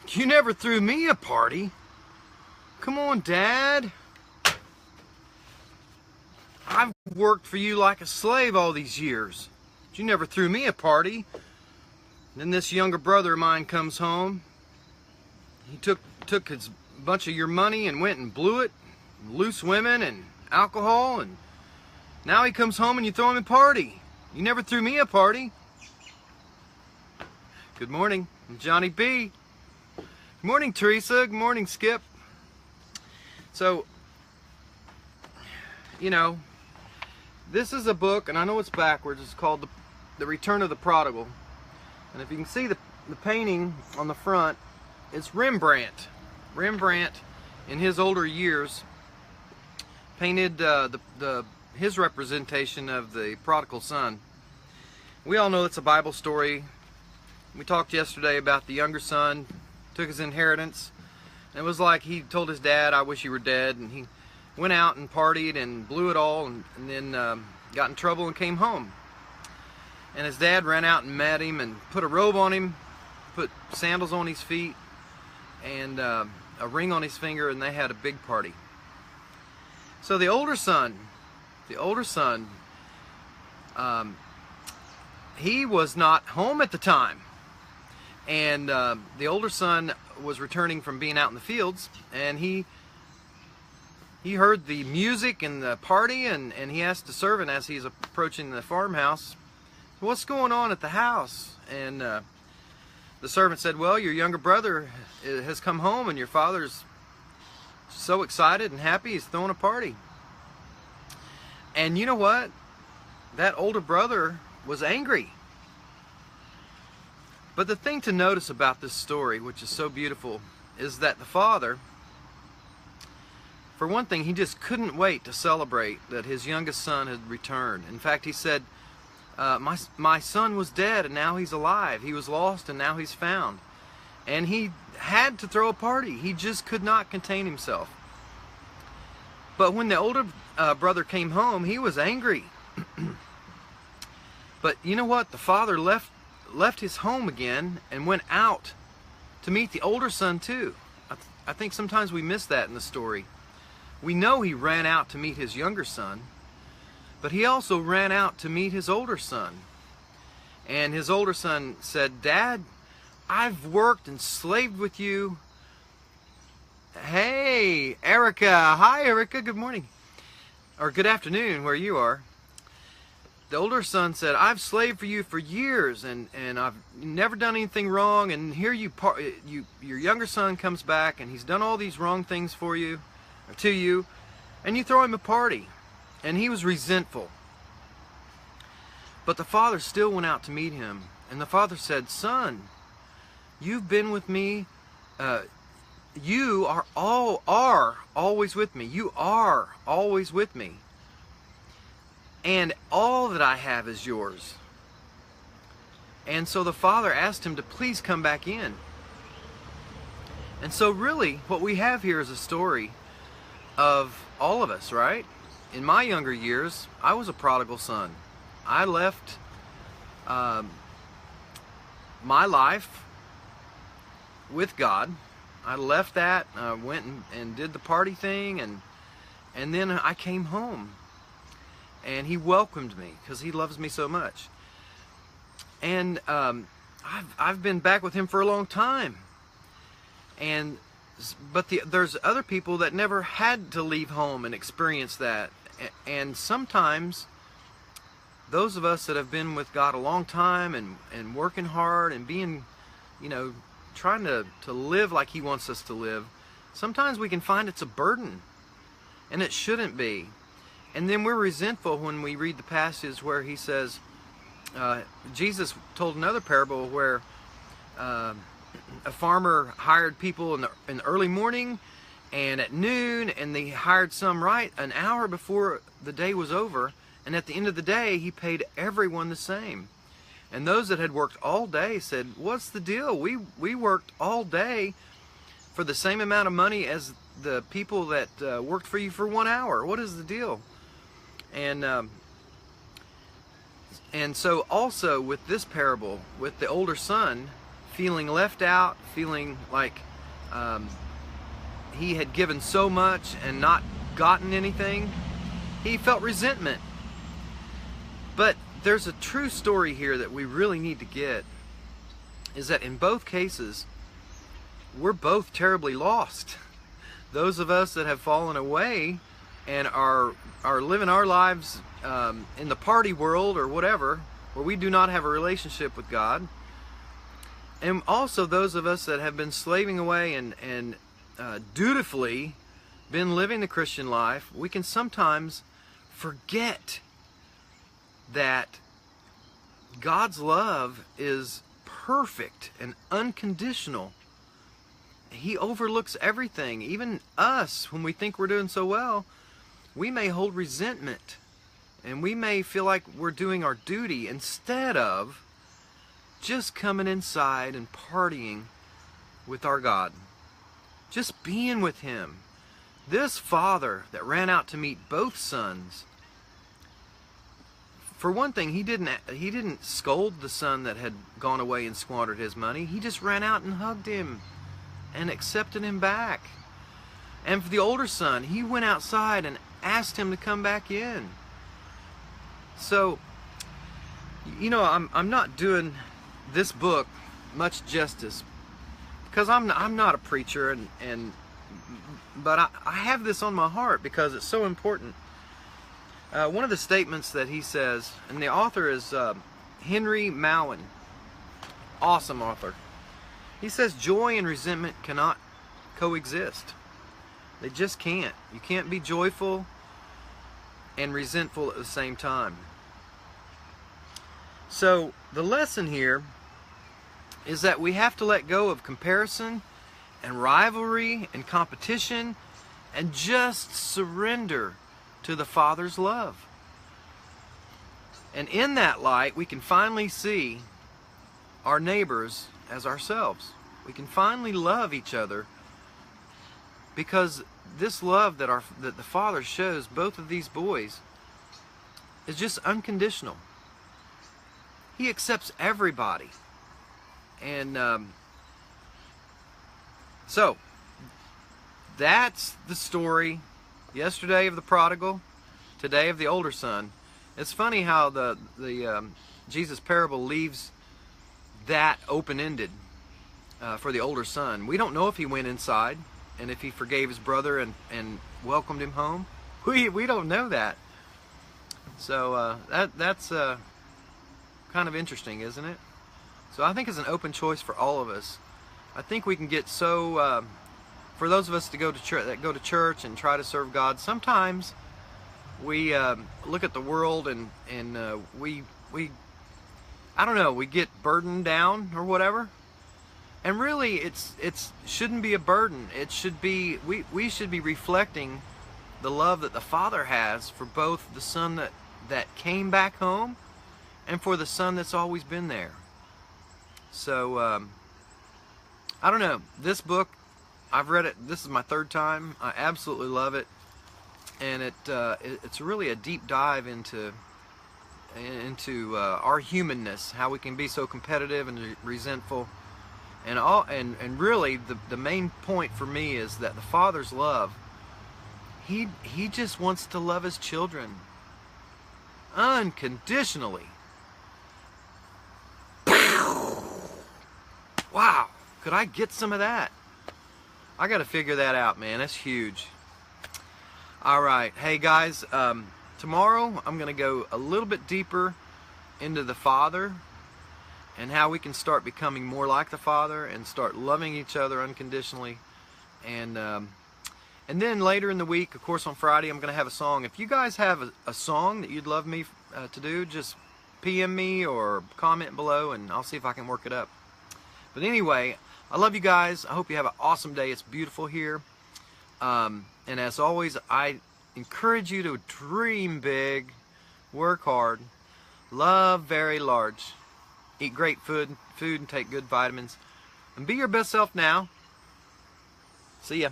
You never threw me a party. Come on, Dad. I've worked for you like a slave all these years. But you never threw me a party. Then this younger brother of mine comes home. He took his bunch of your money and went and blew it. Loose women and alcohol, and now he comes home and you throw him a party. You never threw me a party. Good morning, I'm Johnny B. Good morning, Teresa. Good morning, Skip. So, you know, this is a book, and I know it's backwards. It's called The Return of the Prodigal. And if you can see the painting on the front, it's Rembrandt. Rembrandt, in his older years, painted his representation of the prodigal son. We all know it's a Bible story. We talked yesterday about the younger son took his inheritance. And it was like he told his dad, "I wish you were dead." And he went out and partied and blew it all, and then got in trouble and came home. And his dad ran out and met him and put a robe on him, put sandals on his feet, and a ring on his finger, and they had a big party. So the older son, he was not home at the time. And the older son was returning from being out in the fields, and he heard the music and the party, and he asked the servant as he's approaching the farmhouse, "What's going on at the house?" And the servant said, "Well, your younger brother has come home, and your father's so excited and happy he's throwing a party." And you know what? That older brother was angry. But the thing to notice about this story, which is so beautiful, is that the father, for one thing, he just couldn't wait to celebrate that his youngest son had returned. In fact, he said, my son was dead and now he's alive. He was lost and now he's found. And he had to throw a party. He just could not contain himself. But when the older brother came home, he was angry. But you know what? The father left his home again and went out to meet the older son too. I think sometimes we miss that in the story. We know he ran out to meet his younger son, but he also ran out to meet his older son. And his older son said, "Dad, I've worked and slaved with you." Hey, Erica. Hi, Erica. Good morning. Or good afternoon where you are. The older son said, "I've slaved for you for years, and I've never done anything wrong, and here your younger son comes back, and he's done all these wrong things for you, or to you, and you throw him a party." And he was resentful. But the father still went out to meet him, and the father said, "Son, you've been with me. You are always with me. You are always with me. And all that I have is yours." And so the father asked him to please come back in. And so really what we have here is a story of all of us, right? In my younger years, I was a prodigal son. I left my life with God. I left that, went and did the party thing, and then I came home. And he welcomed me because he loves me so much. And I've been back with him for a long time. But there's other people that never had to leave home and experience that. And sometimes those of us that have been with God a long time and working hard and being, trying to live like he wants us to live, sometimes we can find it's a burden. And it shouldn't be. And then we're resentful when we read the passage where he says, Jesus told another parable where a farmer hired people in the early morning and at noon, and they hired some right an hour before the day was over, and at the end of the day he paid everyone the same. And those that had worked all day said, "What's the deal? We worked all day for the same amount of money as the people that worked for you for 1 hour. What is the deal?" And so also with this parable, with the older son feeling left out, feeling like he had given so much and not gotten anything. He felt resentment. But there's a true story here that we really need to get, is that in both cases, we're both terribly lost. Those of us that have fallen away and are living our lives in the party world or whatever, where we do not have a relationship with God, and also those of us that have been slaving away and dutifully been living the Christian life, we can sometimes forget that God's love is perfect and unconditional. He overlooks everything. Even us, when we think we're doing so well, we may hold resentment and we may feel like we're doing our duty instead of just coming inside and partying with our God, just being with Him. This father that ran out to meet both sons, for one thing, he didn't scold the son that had gone away and squandered his money. He just ran out and hugged him and accepted him back. And for the older son, he went outside and asked him to come back in. So, you know, I'm not doing this book much justice because I'm not a preacher, but I have this on my heart because it's so important. One of the statements that he says, and the author is Henry Mowen, awesome author. He says joy and resentment cannot coexist. They just can't. You can't be joyful and resentful at the same time. So the lesson here is that we have to let go of comparison and rivalry and competition and just surrender to the Father's love. And in that light, we can finally see our neighbors as ourselves. We can finally love each other because this love that the Father shows both of these boys is just unconditional. He accepts everybody. And so that's the story. Yesterday of the prodigal, today of the older son. It's funny how the Jesus parable leaves that open-ended for the older son. We don't know if he went inside and if he forgave his brother and welcomed him home. We don't know that. So that's kind of interesting, isn't it? So I think it's an open choice for all of us. I think we can get so for those of us that go to church and try to serve God, sometimes we look at the world and we I don't know, we get burdened down or whatever. And really, it shouldn't be a burden. It should be we should be reflecting the love that the Father has for both the son that came back home and for the son that's always been there. So I don't know. This book, I've read it. This is my third time. I absolutely love it, and it's really a deep dive into our humanness, how we can be so competitive and resentful, and really the main point for me is that the Father's love. He just wants to love His children unconditionally. Wow, could I get some of that? I got to figure that out, man. That's huge. All right. Hey, guys, tomorrow I'm going to go a little bit deeper into the Father and how we can start becoming more like the Father and start loving each other unconditionally. And then later in the week, of course, on Friday, I'm going to have a song. If you guys have a song that you'd love me to do, just PM me or comment below, and I'll see if I can work it up. But anyway, I love you guys. I hope you have an awesome day. It's beautiful here. And as always, I encourage you to dream big, work hard, love very large, eat great food and take good vitamins, and be your best self now. See ya.